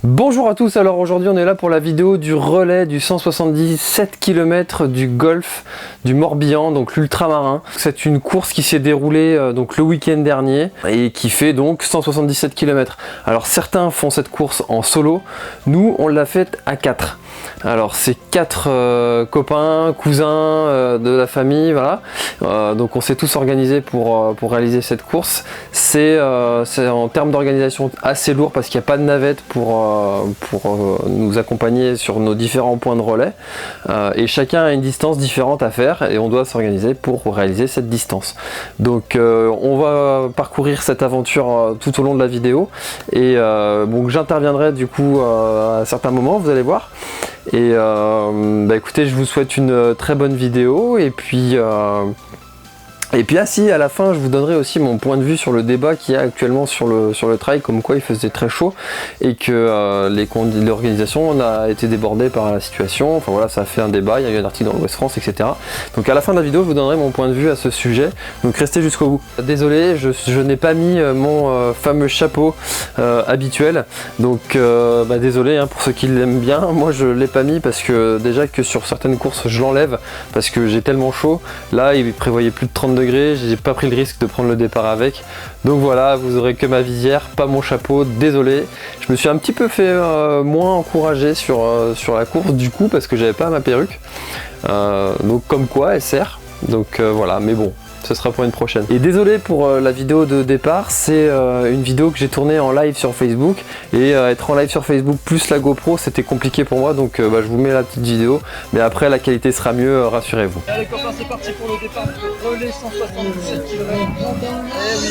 Bonjour à tous, alors aujourd'hui on est là pour la vidéo du relais du 177 km du golfe du Morbihan, donc l'ultramarin. C'est une course qui s'est déroulée donc le week-end dernier et qui fait donc 177 km. Alors certains font cette course en solo, nous on l'a faite à 4. Alors c'est 4 copains, cousins de la famille, voilà. Donc on s'est tous organisés pour réaliser cette course. C'est en termes d'organisation assez lourd parce qu'il n'y a pas de navette pour nous accompagner sur nos différents points de relais. Et chacun a une distance différente à faire et on doit s'organiser pour réaliser cette distance. Donc on va parcourir cette aventure tout au long de la vidéo et donc j'interviendrai du coup à certains moments, vous allez voir. Et écoutez, je vous souhaite une très bonne vidéo et puis si à la fin je vous donnerai aussi mon point de vue sur le débat qu'il y a actuellement sur le trail, comme quoi il faisait très chaud et que l'organisation a été débordée par la situation. Enfin voilà, ça a fait un débat, il y a eu un article dans l'Ouest France, etc. Donc à la fin de la vidéo je vous donnerai mon point de vue à ce sujet, donc restez jusqu'au bout. Désolé, je n'ai pas mis mon fameux chapeau habituel, donc désolé pour ceux qui l'aiment bien. Moi je l'ai pas mis parce que déjà que sur certaines courses je l'enlève parce que j'ai tellement chaud. Là il prévoyait plus de 30 degrés, j'ai pas pris le risque de prendre le départ avec, donc voilà, vous aurez que ma visière, pas mon chapeau, désolé. Je me suis un petit peu fait moins encourager sur la course du coup parce que j'avais pas ma perruque, donc comme quoi elle sert, donc voilà, mais bon, ce sera pour une prochaine. Et désolé pour la vidéo de départ, c'est une vidéo que j'ai tournée en live sur Facebook et être en live sur Facebook plus la GoPro c'était compliqué pour moi, donc je vous mets la petite vidéo, mais après la qualité sera mieux, rassurez-vous. Allez copains, c'est parti pour le départ du relais 177 km. Eh oui,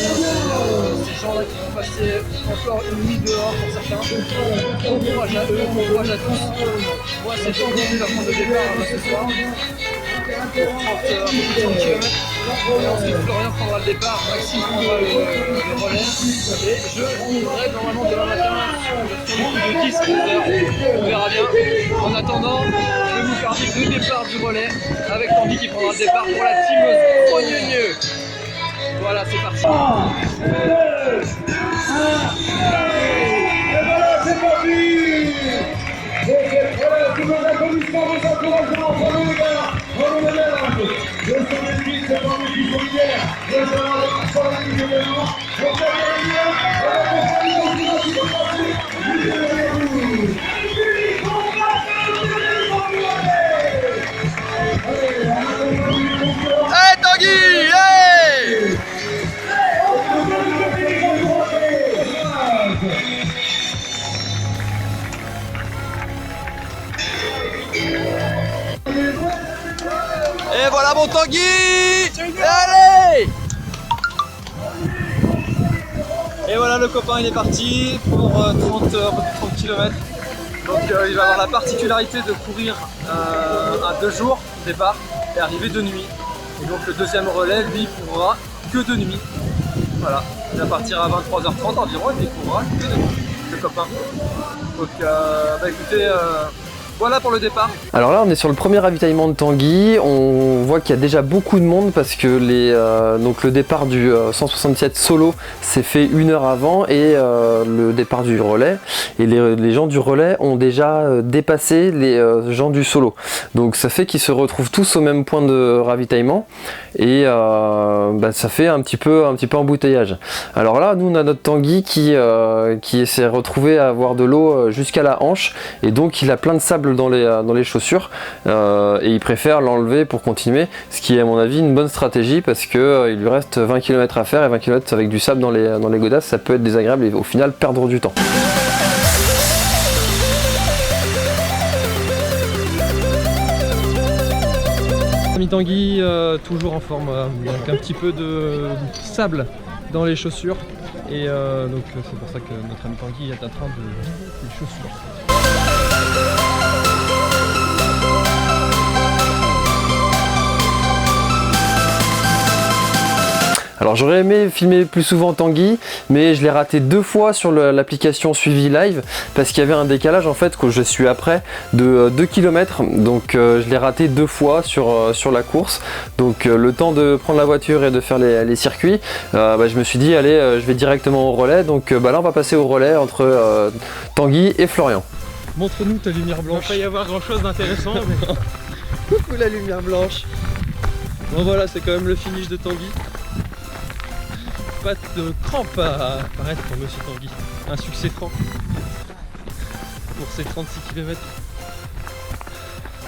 ces gens-là qui vont passer encore une nuit dehors pour certains. Bon courage à eux, bon courage à tous. Moi c'est Tanguy qui va prendre le départ ce soir. 30 km. Et ensuite Florian prendra le départ, Maxime prendra le relais. Et je montrerai normalement demain matin sur le coup de 10 11h. On verra bien. En attendant, je vais vous faire vivre le départ du relais avec Tanguy qui prendra le départ pour la teameuse Rogneux. Voilà, c'est parti. Et voilà, c'est parti. Tout le monde applaudissement, vos encouragements, bravo les gars, bravo les gars. Je suis les fils, c'est dans les fils solidaires, je suis dans la ligne événement, je suis dans la Hey Tanguy, hey! Et voilà mon Tanguy! Allez! Et voilà le copain, il est parti pour 30 km. Donc il va avoir la particularité de courir à 2 jours au départ et arriver de nuit. Et donc le deuxième relais, lui, il courra que de nuit. Voilà, il va partir à 23h30 environ et puis il courra que de nuit, le copain. Donc écoutez, voilà pour le départ. Alors là on est sur le premier ravitaillement de Tanguy, on voit qu'il y a déjà beaucoup de monde parce que donc le départ du 167 solo s'est fait 1 heure avant et le départ du relais, et les gens du relais ont déjà dépassé les gens du solo, donc ça fait qu'ils se retrouvent tous au même point de ravitaillement et ça fait un petit peu embouteillage. Alors là nous on a notre Tanguy qui s'est retrouvé à avoir de l'eau jusqu'à la hanche et donc il a plein de sable dans les chaussures et il préfère l'enlever pour continuer, ce qui est à mon avis une bonne stratégie parce que il lui reste 20 km à faire et 20 km avec du sable dans les godasses, ça peut être désagréable et au final perdre du temps. Ami Tanguy, toujours en forme, donc un petit peu de sable dans les chaussures et donc c'est pour ça que notre ami Tanguy est en train de vider les chaussures. Alors j'aurais aimé filmer plus souvent Tanguy, mais je l'ai raté 2 fois sur l'application Suivi Live parce qu'il y avait un décalage en fait que je suis après de 2 km, donc je l'ai raté 2 fois sur la course. Donc le temps de prendre la voiture et de faire les circuits, je me suis dit allez je vais directement au relais, donc là on va passer au relais entre Tanguy et Florian. Montre-nous ta lumière blanche. Il va pas y avoir grand chose d'intéressant mais... Coucou la lumière blanche. Bon voilà, c'est quand même le finish de Tanguy. Pas de crampe à apparaître pour Monsieur Tanguy. Un succès franc pour ces 36 km.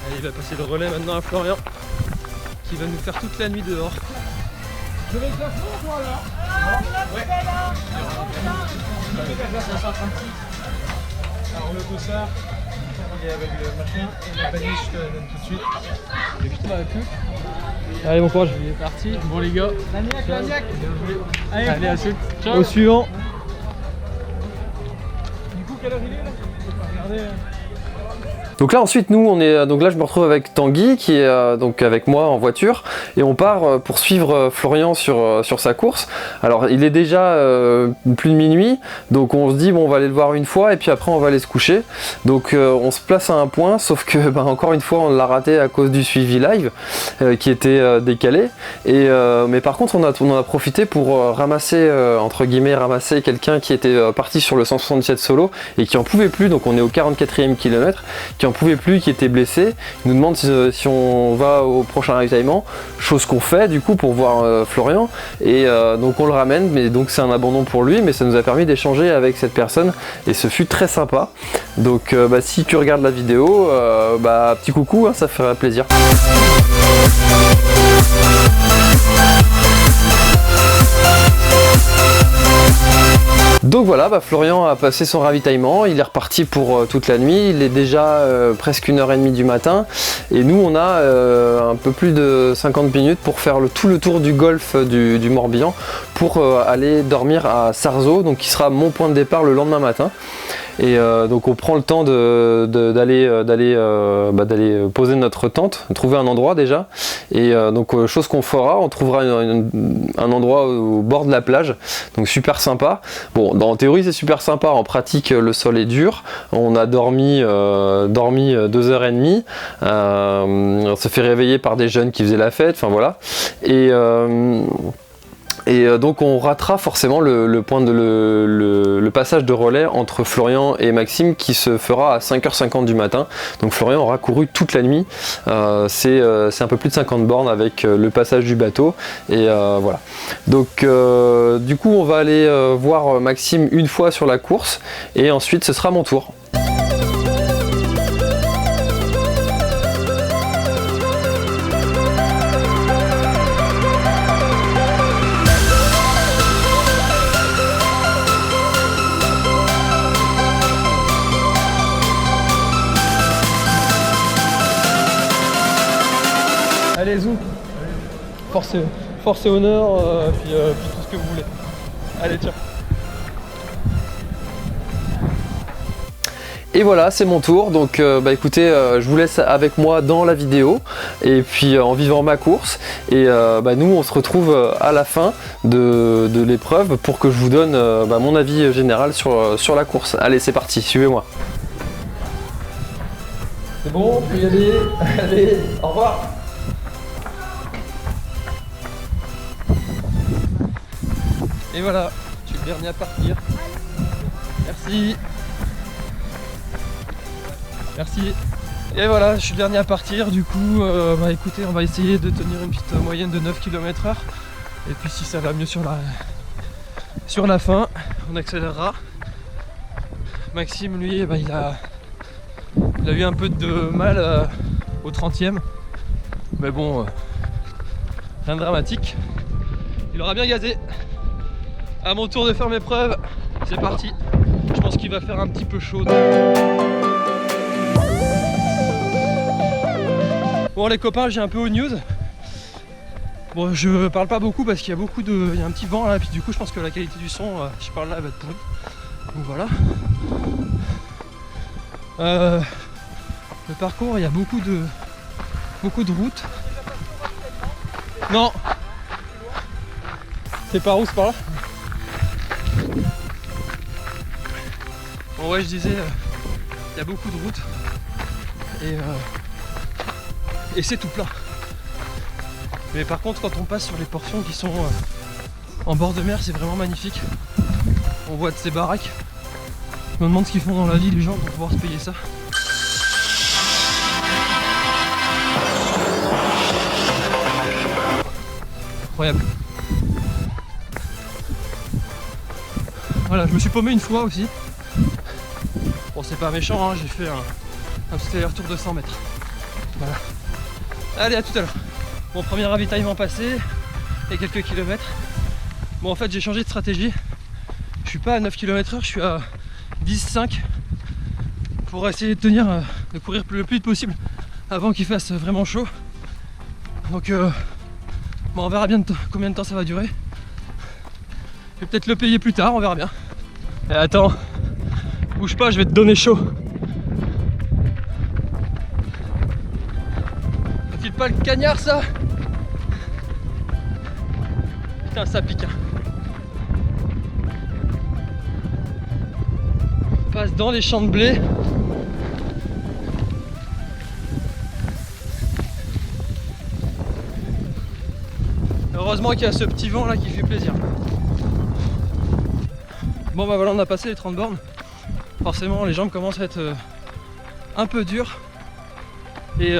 Allez, il va passer le relais maintenant à Florian qui va nous faire toute la nuit dehors. Je vais le classement toi là. Ouais. Alors le dossard, il est avec le machin et la panier je te la donne tout de suite. Et putain la queue. Allez, bon courage. Il est parti. Bon les gars. Laniac. Allez à suite. Ciao. Au suivant. Du coup quelle heure il est là? Regardez. Donc là ensuite nous on est donc là je me retrouve avec Tanguy qui est donc avec moi en voiture et on part pour suivre Florian sur sa course. Alors il est déjà plus de minuit, donc on se dit bon on va aller le voir une fois et puis après on va aller se coucher. Donc on se place à un point, sauf que encore une fois on l'a raté à cause du suivi live qui était décalé. Et mais par contre on en a profité pour ramasser entre guillemets ramasser quelqu'un qui était parti sur le 177 solo et qui en pouvait plus. Donc on est au 44e kilomètre, qui en pouvait plus, qui était blessé. Il nous demande si on va au prochain ravitaillement, chose qu'on fait du coup pour voir Florian, et donc on le ramène, mais donc c'est un abandon pour lui, mais ça nous a permis d'échanger avec cette personne et ce fut très sympa. Donc si tu regardes la vidéo, petit coucou, hein, ça ferait plaisir. Donc voilà, Florian a passé son ravitaillement, il est reparti pour toute la nuit, il est déjà presque 1h30 du matin et nous on a un peu plus de 50 minutes pour faire tout le tour du golfe du Morbihan pour aller dormir à Sarzeau, donc qui sera mon point de départ le lendemain matin. Et donc on prend le temps d'aller poser notre tente, trouver un endroit déjà. Et donc chose qu'on fera, on trouvera un endroit au bord de la plage, donc super sympa. Bon, en théorie c'est super sympa, en pratique le sol est dur. On a dormi 2h30. On se fait réveiller par des jeunes qui faisaient la fête, enfin voilà. Et donc on ratera forcément le passage de relais entre Florian et Maxime qui se fera à 5h50 du matin. Donc Florian aura couru toute la nuit. C'est un peu plus de 50 bornes avec le passage du bateau. Et voilà. Donc du coup on va aller voir Maxime une fois sur la course et ensuite ce sera mon tour. Allez, zou. Force et honneur, puis tout ce que vous voulez. Allez, tiens. Et voilà, c'est mon tour, donc écoutez, je vous laisse avec moi dans la vidéo et puis en vivant ma course et nous on se retrouve à la fin de l'épreuve pour que je vous donne mon avis général sur la course. Allez, c'est parti, suivez-moi. C'est bon, on peut y aller. Allez, au revoir. Et voilà, je suis le dernier à partir. Merci. Merci. Et voilà, je suis le dernier à partir. Du coup, écoutez, on va essayer de tenir une petite moyenne de 9 km/h. Et puis si ça va mieux sur la fin, on accélérera. Maxime, lui, il a eu un peu de mal au 30e. Mais bon, rien de dramatique. Il aura bien gazé. À mon tour de faire mes preuves, c'est parti. Je pense qu'il va faire un petit peu chaud. Bon les copains, j'ai un peu aux news. Bon, je parle pas beaucoup parce qu'il y a il y a un petit vent là, puis du coup je pense que la qualité du son, je parle là, elle va être pourrie. Donc voilà. Le parcours, il y a beaucoup de routes. Non. C'est par où, c'est par là? Bon ouais, je disais, il y a beaucoup de routes et c'est tout plat. Mais par contre, quand on passe sur les portions qui sont en bord de mer, c'est vraiment magnifique. On voit de ces baraques. Je me demande ce qu'ils font dans la vie les gens pour pouvoir se payer ça. Incroyable. Voilà, je me suis paumé une fois aussi. Bon, c'est pas méchant, hein, j'ai fait un petit aller-retour de 100 mètres. Voilà. Allez, à tout à l'heure. Mon premier ravitaillement passé et quelques kilomètres. Bon, en fait, j'ai changé de stratégie. Je suis pas à 9 km/h, je suis à 10,5 pour essayer de tenir, de courir le plus vite possible avant qu'il fasse vraiment chaud. Donc, bon, on verra bien combien de temps ça va durer. Je vais peut-être le payer plus tard, on verra bien. Et attends, bouge pas, je vais te donner chaud. Faut-il pas le cagnard ça? Putain, ça pique. Hein. On passe dans les champs de blé. Heureusement qu'il y a ce petit vent là qui fait plaisir. Bon bah voilà, on a passé les 30 bornes. Forcément les jambes commencent à être un peu dures. Et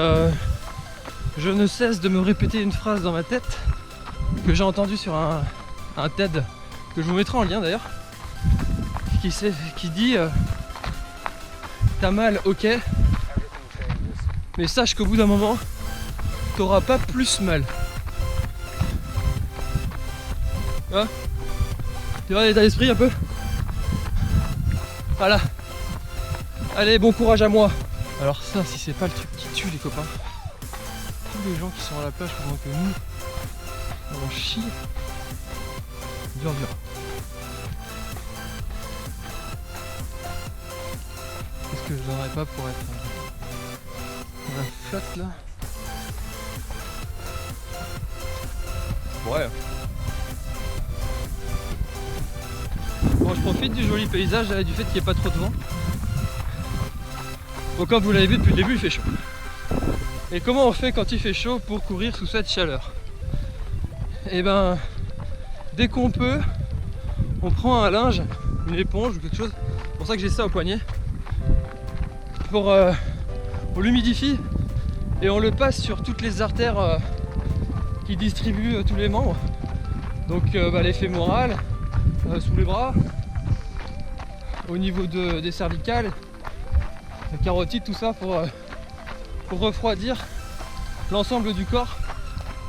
je ne cesse de me répéter une phrase dans ma tête que j'ai entendue sur un TED, que je vous mettrai en lien d'ailleurs, qui dit t'as mal, ok, mais sache qu'au bout d'un moment t'auras pas plus mal. Hein? Tu vois l'état d'esprit un peu? Voilà. Allez, bon courage à moi. Alors ça, si c'est pas le truc qui tue les copains, tous les gens qui sont à la plage pendant que nous on chie, dur. Qu'est-ce que je donnerais pas pour être dans la flotte là? Ouais. Bon, je profite du joli paysage et du fait qu'il n'y ait pas trop de vent. Bon, comme vous l'avez vu depuis le début, il fait chaud. Et comment on fait quand il fait chaud pour courir sous cette chaleur? Et ben, dès qu'on peut, on prend un linge, une éponge ou quelque chose. C'est pour ça que j'ai ça au poignet. On l'humidifie et on le passe sur toutes les artères qui distribuent tous les membres. Donc les fémorales, sous les bras, au niveau des cervicales, la carotide, tout ça pour refroidir l'ensemble du corps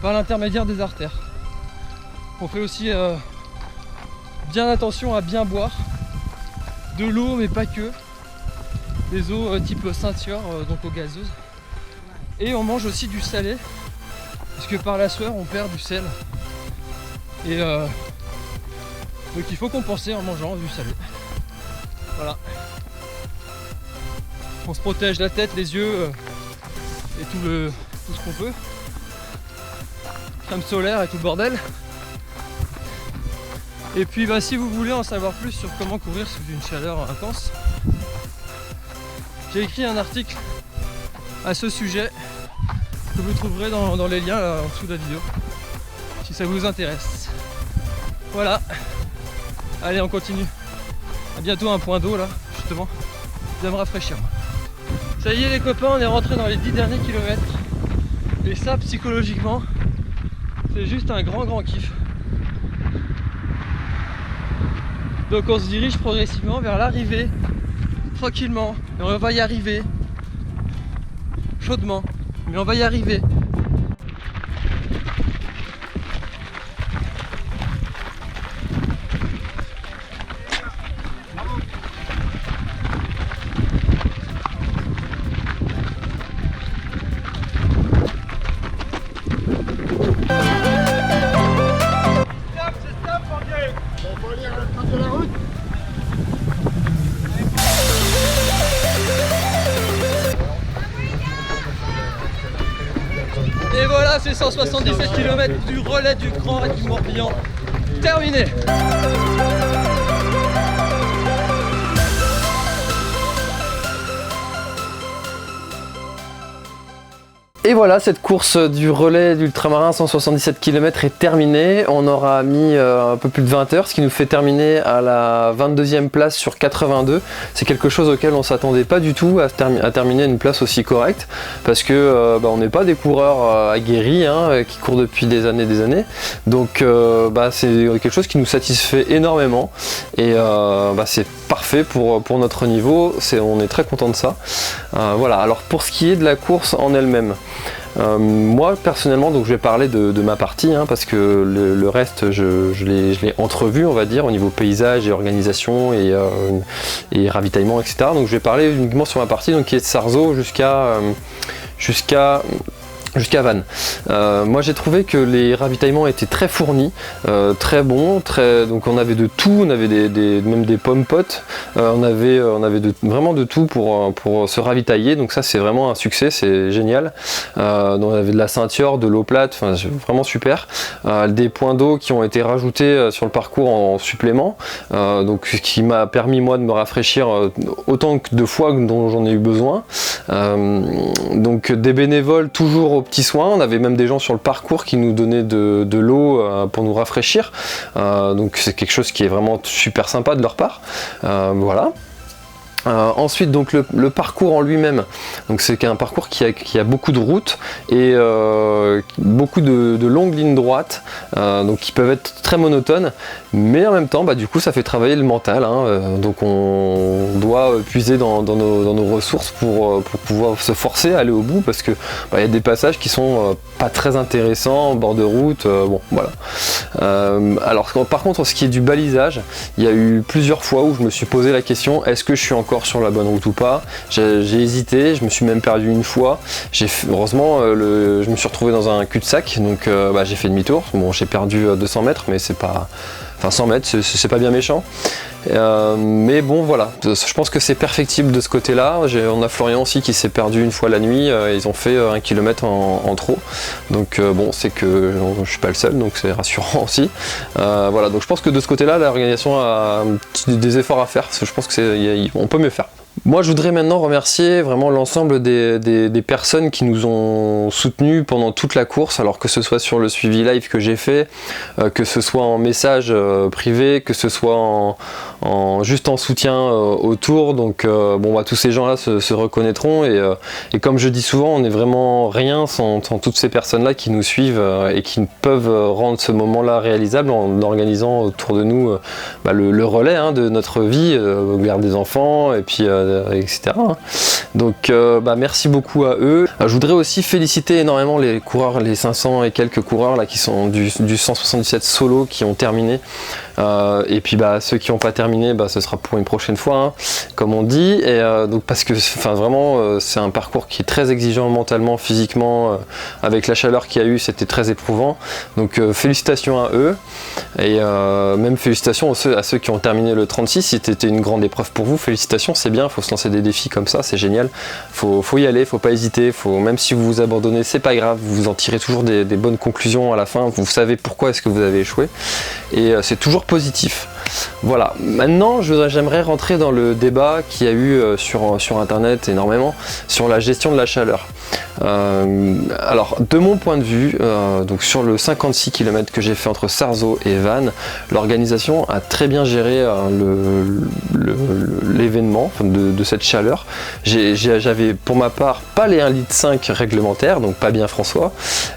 par l'intermédiaire des artères. On fait aussi bien attention à bien boire de l'eau, mais pas que, des eaux type Saint-Thior, donc eau gazeuse, et on mange aussi du salé parce que par la sueur on perd du sel et donc il faut compenser en mangeant du salé. Voilà. On se protège la tête, les yeux et tout ce qu'on peut. Crème solaire et tout le bordel. Et puis si vous voulez en savoir plus sur comment courir sous une chaleur intense, j'ai écrit un article à ce sujet que vous trouverez dans les liens là, en dessous de la vidéo si ça vous intéresse. Voilà. Allez, on continue. À bientôt un point d'eau là, justement. Bien me rafraîchir. Ça y est les copains, on est rentré dans les 10 derniers kilomètres. Et ça, psychologiquement, c'est juste un grand kiff. Donc on se dirige progressivement vers l'arrivée, tranquillement. Et on va y arriver. Chaudement. Mais on va y arriver. Et voilà, c'est 177 km du relais du Grand et du Morbihan. terminé. Et voilà, cette course du relais d'ultramarin 177 km est terminée. On aura mis un peu plus de 20 heures, ce qui nous fait terminer à la 22e place sur 82. C'est quelque chose auquel on ne s'attendait pas du tout, à terminer une place aussi correcte, parce que on n'est pas des coureurs aguerris qui courent depuis des années. Donc c'est quelque chose qui nous satisfait énormément et c'est parfait pour notre niveau. On est très content de ça. Voilà. Alors pour ce qui est de la course en elle-même, moi personnellement, donc je vais parler de ma partie parce que le reste je l'ai entrevu, on va dire, au niveau paysage et organisation et ravitaillement, etc. Donc je vais parler uniquement sur ma partie, donc qui est de Sarzeau jusqu'à Vannes. Moi j'ai trouvé que les ravitaillements étaient très fournis, très bons, donc on avait de tout, on avait même des pommes potes, on avait vraiment de tout pour se ravitailler, donc ça c'est vraiment un succès, c'est génial. Donc on avait de la ceinture, de l'eau plate, vraiment super. Des points d'eau qui ont été rajoutés sur le parcours en supplément, donc ce qui m'a permis moi de me rafraîchir autant de fois dont j'en ai eu besoin. Donc des bénévoles toujours aux petits soins, on avait même des gens sur le parcours qui nous donnaient de l'eau pour nous rafraîchir, donc c'est quelque chose qui est vraiment super sympa de leur part. Voilà. Ensuite donc le parcours en lui-même, donc c'est un parcours qui a beaucoup de routes et beaucoup de longues lignes droites, donc qui peuvent être très monotones, mais en même temps du coup ça fait travailler le mental, donc on doit puiser dans nos ressources pour pouvoir se forcer à aller au bout, parce que y a des passages qui sont pas très intéressants en bord de route, bon voilà. Alors par contre, ce qui est du balisage, il y a eu plusieurs fois où je me suis posé la question, est-ce que je suis encore sur la bonne route ou pas? J'ai hésité, je me suis même perdu une fois. Heureusement, je me suis retrouvé dans un cul-de-sac, donc j'ai fait demi-tour. Bon, j'ai perdu 200 mètres, mais c'est pas... Enfin 100 mètres, c'est pas bien méchant. Mais bon voilà, je pense que c'est perfectible de ce côté-là. On a Florian aussi qui s'est perdu une fois la nuit, ils ont fait 1 km en trop. Donc bon, c'est que je suis pas le seul, donc c'est rassurant aussi. Voilà, donc je pense que de ce côté-là, l'organisation a des efforts à faire, parce que je pense qu'on peut mieux faire. Moi je voudrais maintenant remercier vraiment l'ensemble des personnes qui nous ont soutenus pendant toute la course, alors que ce soit sur le suivi live que j'ai fait, que ce soit en message privé, que ce soit juste en soutien autour. Donc tous ces gens là se reconnaîtront et comme je dis souvent, on n'est vraiment rien sans toutes ces personnes là qui nous suivent et qui peuvent rendre ce moment là réalisable en organisant autour de nous le relais de notre vie, garde des enfants et puis etc. Donc merci beaucoup à eux. Je voudrais aussi féliciter énormément les coureurs, les 500 et quelques coureurs là qui sont du 177 solo qui ont terminé. Et puis ceux qui n'ont pas terminé, ce sera pour une prochaine fois, comme on dit. Et donc parce que vraiment c'est un parcours qui est très exigeant mentalement, physiquement, avec la chaleur qu'il y a eu, c'était très éprouvant. Donc félicitations à eux et même félicitations à ceux qui ont terminé le 36. C'était une grande épreuve pour vous, félicitations, c'est bien, il faut se lancer des défis comme ça, c'est génial. Faut y aller, faut pas hésiter, même si vous vous abandonnez, c'est pas grave, vous en tirez toujours des bonnes conclusions à la fin, vous savez pourquoi est-ce que vous avez échoué et c'est toujours positif. Voilà, maintenant j'aimerais rentrer dans le débat qu'il y a eu sur internet énormément sur la gestion de la chaleur. Alors de mon point de vue, donc sur le 56 km que j'ai fait entre Sarzeau et Vannes, l'organisation a très bien géré l'événement de cette chaleur. J'avais pour ma part pas les 1,5 litre réglementaires, donc pas bien François,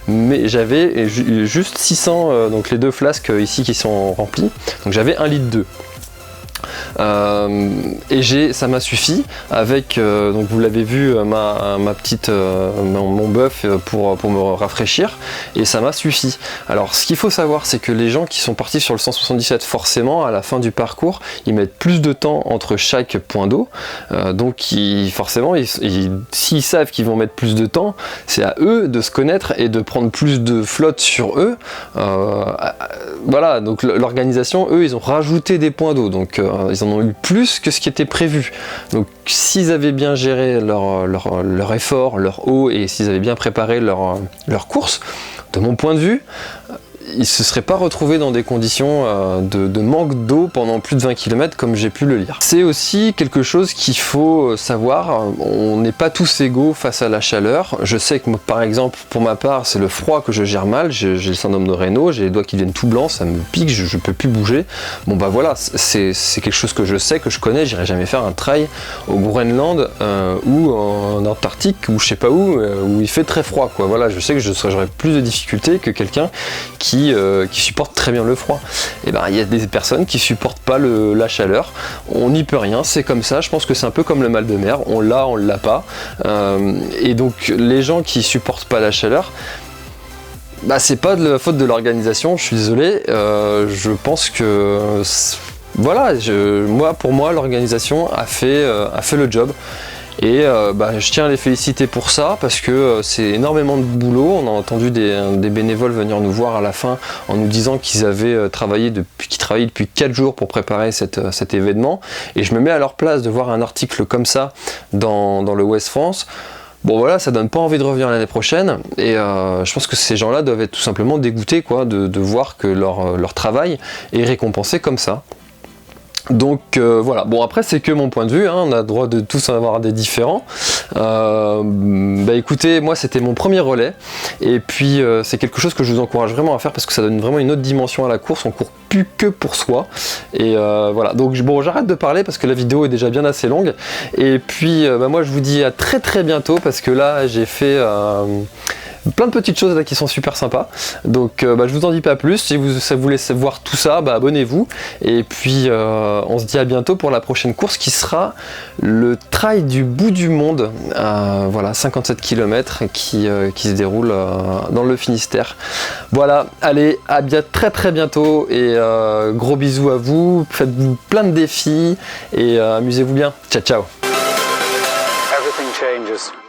mais j'avais juste 600, donc les deux flasques ici qui sont remplies, donc j'avais 1,2 litre. Et ça m'a suffi avec, donc vous l'avez vu, mon bœuf pour me rafraîchir, et ça m'a suffi. Alors ce qu'il faut savoir, c'est que les gens qui sont partis sur le 177, forcément à la fin du parcours ils mettent plus de temps entre chaque point d'eau, donc forcément s'ils savent qu'ils vont mettre plus de temps, c'est à eux de se connaître et de prendre plus de flotte sur eux. Voilà, donc l'organisation, eux, ils ont rajouté des points d'eau, donc ils en ont eu plus que ce qui était prévu. Donc s'ils avaient bien géré leur effort, leur eau, et s'ils avaient bien préparé leur course, de mon point de vue, il se serait pas retrouvé dans des conditions de manque d'eau pendant plus de 20 km comme j'ai pu le lire. C'est aussi quelque chose qu'il faut savoir, on n'est pas tous égaux face à la chaleur. Je sais que par exemple pour ma part c'est le froid que je gère mal, j'ai le syndrome de Raynaud, j'ai les doigts qui deviennent tout blancs, ça me pique, je peux plus bouger. Bon bah voilà, c'est quelque chose que je sais, que je connais, j'irai jamais faire un trail au Groenland ou en Antarctique ou je sais pas où il fait très froid quoi. Voilà, je sais que j'aurais plus de difficultés que quelqu'un qui supporte très bien le froid. Et ben il y a des personnes qui supportent pas la chaleur, on n'y peut rien, c'est comme ça. Je pense que c'est un peu comme le mal de mer, on l'a pas. Et donc les gens qui supportent pas la chaleur, bah c'est pas de la faute de l'organisation, je suis désolé. Je pense que voilà, pour moi l'organisation a fait le job. Et je tiens à les féliciter pour ça parce que c'est énormément de boulot. On a entendu des bénévoles venir nous voir à la fin en nous disant qu'ils avaient travaillé depuis 4 jours pour préparer cet événement. Et je me mets à leur place de voir un article comme ça dans le Ouest France. Bon voilà, ça donne pas envie de revenir l'année prochaine et je pense que ces gens-là doivent être tout simplement dégoûtés quoi, de voir que leur travail est récompensé comme ça. Donc voilà, bon après c'est que mon point de vue, hein, on a le droit de tous en avoir des différents. Écoutez, moi c'était mon premier relais et puis c'est quelque chose que je vous encourage vraiment à faire parce que ça donne vraiment une autre dimension à la course, on court plus que pour soi et voilà, donc bon j'arrête de parler parce que la vidéo est déjà bien assez longue et puis moi je vous dis à très très bientôt parce que là j'ai fait plein de petites choses là qui sont super sympas, donc je vous en dis pas plus. Si vous voulez voir tout ça, abonnez-vous et puis on se dit à bientôt pour la prochaine course qui sera le trail du bout du monde, voilà 57 km qui se déroule dans le Finistère. Voilà, allez à très très bientôt et gros bisous à vous, faites-vous plein de défis et amusez-vous bien, ciao ciao. Everything changes.